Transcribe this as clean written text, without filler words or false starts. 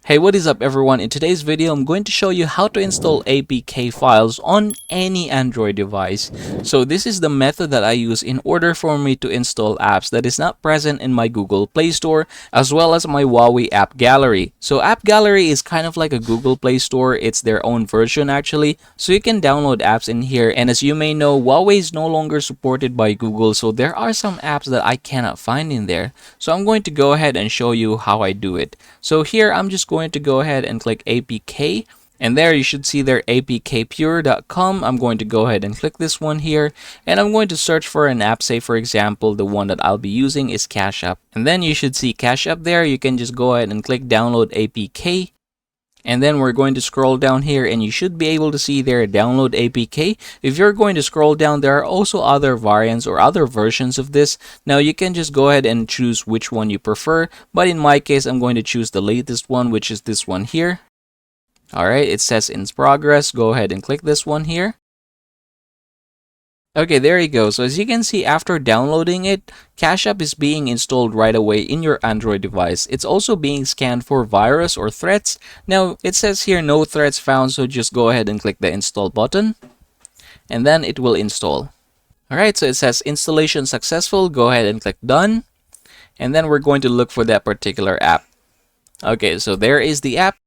Hey, what is up everyone? In today's video, I'm going to show you how to install APK files on any Android device. So this is the method that I use in order for me to install apps that is not present in my Google Play Store as well as my Huawei App Gallery. So App Gallery is kind of like a Google Play Store. It's their own version actually. So you can download apps in here, and as you may know, Huawei is no longer supported by Google, so there are some apps that I cannot find in there. So I'm going to go ahead and show you how I do it. So here I'm just going to go ahead and click APK, and there you should see their apkpure.com. I'm going to go ahead and click this one here, and I'm going to search for an app. Say for example, the one that I'll be using is Cash App, and then you should see Cash App there. You can just go ahead and click download APK. And then we're going to scroll down here, and you should be able to see there download APK. If you're going to scroll down, there are also other variants or other versions of this. Now you can just go ahead and choose which one you prefer, but in my case I'm going to choose the latest one, which is this one here. Alright, it says in progress. Go ahead and click this one here. Okay, there you go. So as you can see, after downloading it, Cash App is being installed right away in your Android device. It's also being scanned for virus or threats. Now, it says here no threats found, so just go ahead and click the install button, and then it will install. Alright, so it says installation successful. Go ahead and click done, and then we're going to look for that particular app. Okay, so there is the app.